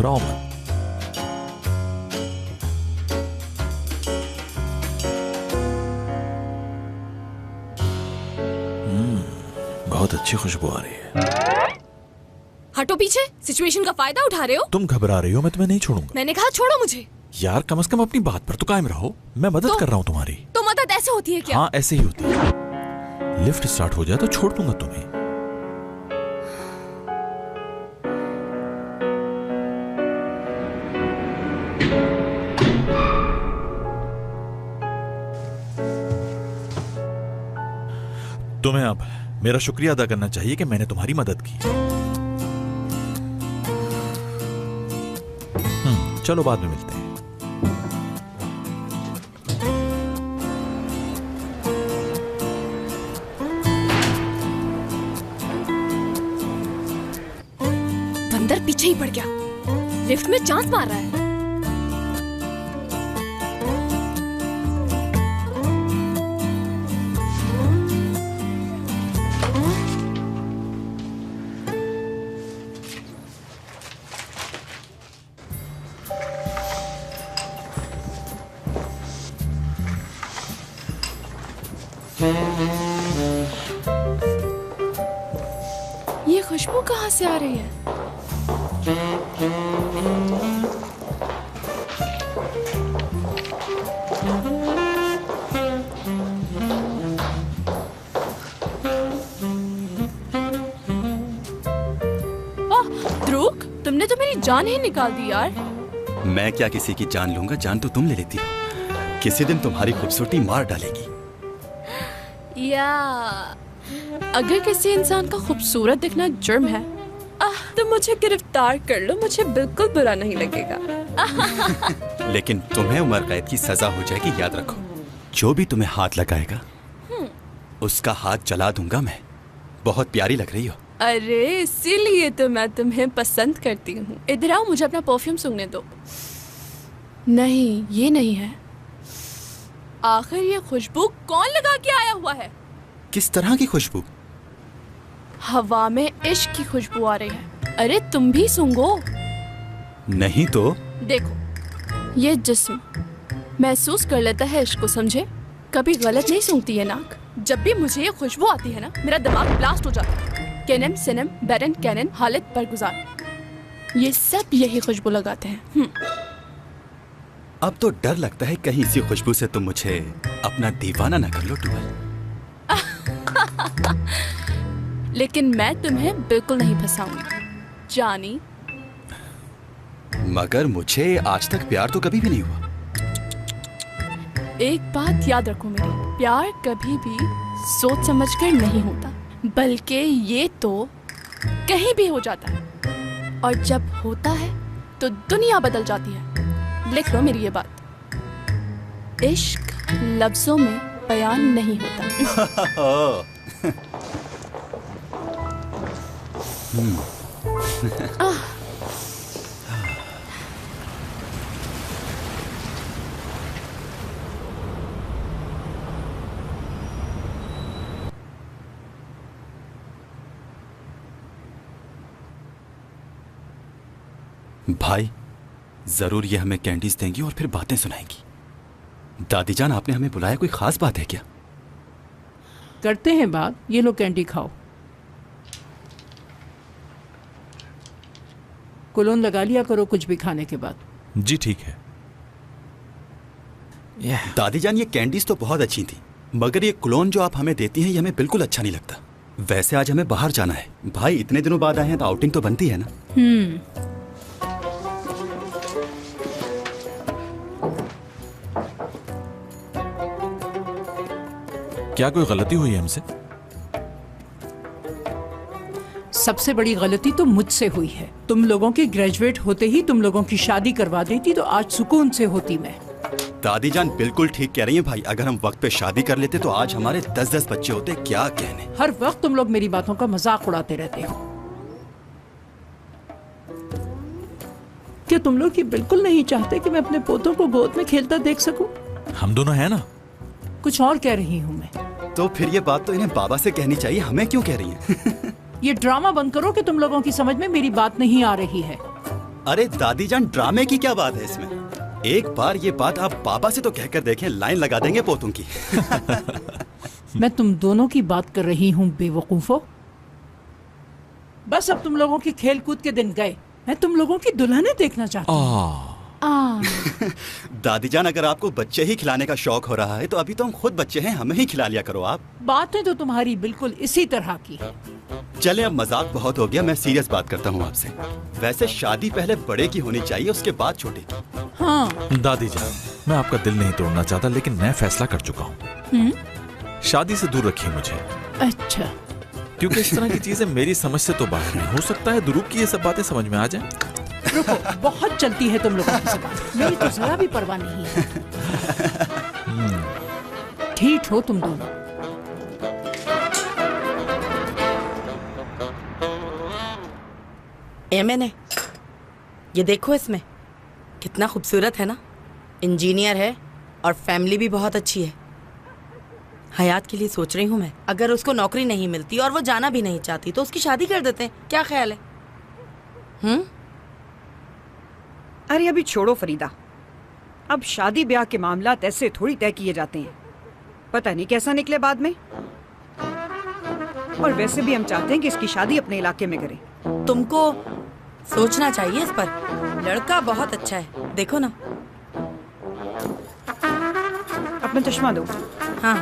घबराओ मत। बहुत अच्छी खुशबू आ रही है। हटो पीछे, सिचुएशन का फायदा उठा रहे हो। तुम घबरा रही हो, मैं तुम्हें नहीं छोड़ूंगा। मैंने कहा छोड़ो मुझे। यार कम से कम अपनी बात पर तो कायम रहो। मैं मदद कर रहा हूँ तुम्हारी। तो मदद ऐसे होती है क्या? हाँ ऐसे ही होती है। लिफ्ट स्टार्ट हो जाए तो छोड़ दूंगा तुम्हें। तुम्हें अब मेरा शुक्रिया अदा करना चाहिए कि मैंने तुम्हारी मदद की। चलो बाद में मिलते हैं। बंदर पीछे ही पड़ गया। लिफ्ट में चांस मार रहा है। ये खुशबू कहाँ से आ रही है? ध्रुव, तुमने तो मेरी जान ही निकाल दी यार। मैं क्या किसी की जान लूंगा? जान तो तुम ले लेती हो। किसी दिन तुम्हारी खूबसूरती मार डालेगी। या अगर किसी इंसान का खूबसूरत दिखना जुर्म है तो मुझे गिरफ्तार कर लो, मुझे बिल्कुल बुरा नहीं लगेगा। लेकिन तुम्हें उम्र कैद की सजा हो जाएगी, याद रखो। जो भी तुम्हें हाथ लगाएगा उसका हाथ जला दूंगा मैं। बहुत प्यारी लग रही हो। अरे इसीलिए तो मैं तुम्हें पसंद करती हूँ। इधर आओ, मुझे अपना परफ्यूम सूंघने दो। नहीं, ये नहीं है। आखिर ये खुशबू कौन लगा के आया हुआ है? किस तरह की खुशबू? हवा में इश्क की खुशबू आ रही है। अरे तुम भी सूंघो। नहीं तो देखो, ये जिस्म महसूस कर लेता है इश्क को, समझे? कभी गलत नहीं सूंघती है नाक। जब भी मुझे ये खुशबू आती है ना, मेरा दिमाग ब्लास्ट हो जाता है। केनम सिनम बैरन कैनन हालत बरगुजार, ये सब यही खुशबू लगाते हैं। अब तो डर लगता है कहीं इसी खुशबू से तुम मुझे अपना दीवाना न कर लो टूवल। लेकिन मैं तुम्हें बिल्कुल नहीं फंसाऊंगी जानी। मगर मुझे आज तक प्यार तो कभी भी नहीं हुआ। एक बात याद रखो मेरी, प्यार कभी भी सोच समझकर नहीं होता, बल्कि ये तो कहीं भी हो जाता है। और जब होता है तो दुनिया बदल जाती है। लिख लो मेरी ये बात। इश्क लफ्जों में बयान नहीं होता। भाई जरूर ये हमें कैंडीज देंगी और फिर बातें सुनाएंगी। दादी जान, आपने हमें बुलाया, कोई खास बात है क्या? करते हैं बात। ये लो कैंडी खाओ। कोलोन लगा लिया करो कुछ भी खाने के बाद। जी ठीक है। दादी जान, ये कैंडीज तो बहुत अच्छी थी, मगर ये क्लोन जो आप हमें देती हैं ये हमें बिल्कुल अच्छा नहीं लगता। वैसे आज हमें बाहर जाना है। भाई इतने दिनों बाद आए हैं तो आउटिंग तो बनती है ना। क्या कोई गलती हुई है हमसे? सबसे बड़ी गलती तो मुझसे हुई है। तुम लोगों के ग्रेजुएट होते ही तुम लोगों की शादी करवा देती तो आज सुकून से होती मैं। दादी जान बिल्कुल ठीक कह रही हैं भाई। अगर हम वक्त पे शादी कर लेते तो आज हमारे 10-10 बच्चे होते। क्या कहने। हर वक्त तुम लोग मेरी बातों का मजाक उड़ाते रहते हो। क्या तुम लोग ये बिल्कुल नहीं चाहते कि मैं अपने पोतों को गोद में खेलता देख सकूं? हम दोनों हैं ना। कुछ और कह रही हूं मैं। तो फिर ये बात तो इन्हें बाबा से कहनी चाहिए, हमें क्यों कह रही हैं? ये ड्रामा बंद करो कि तुम लोगों की समझ में मेरी बात नहीं आ रही है। अरे दादी जान, ड्रामे की क्या बात है इसमें? एक बार ये बात आप पापा से तो कहकर देखें, लाइन लगा देंगे पोतों की। मैं तुम दोनों की बात कर रही हूँ बेवकूफो। बस अब तुम लोगों की खेल कूद के दिन गए। मैं तुम लोगों की दुल्हनें देखना चाहती हूँ। दादी जान, अगर आपको बच्चे ही खिलाने का शौक हो रहा है तो अभी तो हम खुद बच्चे हैं, हमें ही खिला लिया करो आप। बातें तो तुम्हारी बिल्कुल इसी तरह की है। चले, अब मजाक बहुत हो गया, मैं सीरियस बात करता हूँ आपसे। वैसे शादी पहले बड़े की होनी चाहिए, उसके बाद छोटे की। हाँ दादी जान, मैं आपका दिल नहीं तोड़ना चाहता, लेकिन मैं फैसला कर चुका हूँ। शादी से दूर रखिए मुझे। अच्छा, क्योंकि इस तरह की चीजें मेरी समझ से तो बाहर हैं। हो सकता है दुरूप की ये सब बातें समझ में आ जाएं। रुको, बहुत चलती है तुम लोगों की ज़बान। मेरी तो जरा भी परवाह नहीं है। ठीक हो तुम दोनों। मैंने ये देखो, इसमें कितना खूबसूरत है ना। इंजीनियर है और फैमिली भी बहुत अच्छी है। हयात के लिए सोच रही हूँ मैं, अगर उसको नौकरी नहीं मिलती और वो जाना भी नहीं चाहती तो उसकी शादी कर देते हैं। क्या ख्याल है? अरे अभी छोड़ो फरीदा, अब शादी ब्याह के मामलात ऐसे थोड़ी तय किए जाते हैं। पता नहीं कैसा निकले बाद में। और वैसे भी हम चाहते हैं कि इसकी शादी अपने इलाके में करें। तुमको सोचना चाहिए इस पर। लड़का बहुत अच्छा है, देखो ना। अपना चश्मा दो। हाँ,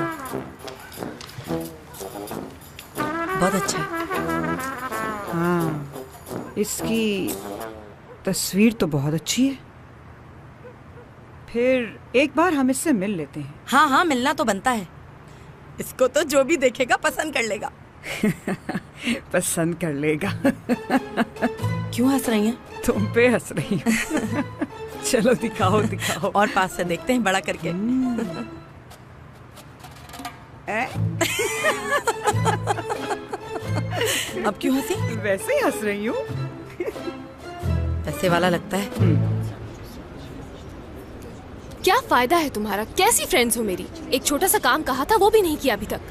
बहुत अच्छा है। हाँ, इसकी तस्वीर तो बहुत अच्छी है। फिर एक बार हम इससे मिल लेते हैं। हाँ हाँ, मिलना तो बनता है। इसको तो जो भी देखेगा पसंद कर लेगा। पसंद कर लेगा। क्यों हंस रही हैं? तुम पे हंस रही हूँ। चलो दिखाओ दिखाओ। और पास से देखते हैं, बड़ा करके। अब क्यों हंसी? वैसे ही हंस रही हूँ। पैसे वाला लगता है। क्या फायदा है तुम्हारा? कैसी फ्रेंड्स हो मेरी? एक छोटा सा काम कहा था वो भी नहीं किया अभी तक।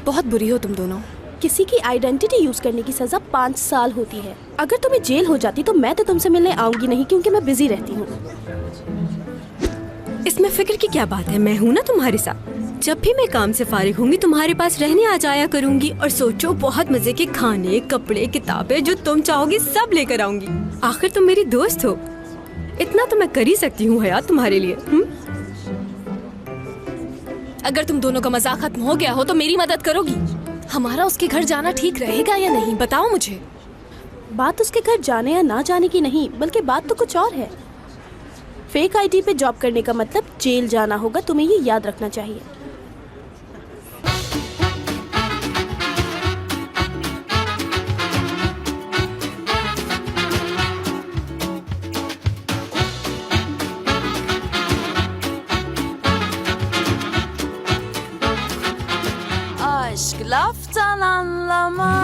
बहुत बुरी हो तुम दोनों। किसी की आइडेंटिटी यूज करने की सजा 5 साल होती है। अगर तुम्हें जेल हो जाती तो मैं तो तुमसे मिलने आऊंगी नहीं, क्योंकि मैं बिजी रहती हूँ। इसमें फिक्र की क्या बात है? मैं हूँ ना तुम्हारे साथ। जब भी मैं काम से फारिग होंगी तुम्हारे पास रहने आ जाया करूंगी। और सोचो, बहुत मजे के खाने, कपड़े, किताबें जो तुम चाहोगी सब लेकर आऊंगी। आखिर तुम मेरी दोस्त हो, इतना तो मैं कर ही सकती हूँ हयात तुम्हारे लिए। अगर तुम दोनों का मजाक खत्म हो गया हो तो मेरी मदद करोगी? हमारा उसके घर जाना ठीक रहेगा या नहीं, बताओ मुझे। बात उसके घर जाने या ना जाने की नहीं, बल्कि बात तो कुछ और है। फेक आईडी पे जॉब करने का मतलब जेल जाना होगा, तुम्हें ये याद रखना चाहिए। Aşk laftan anlamaz.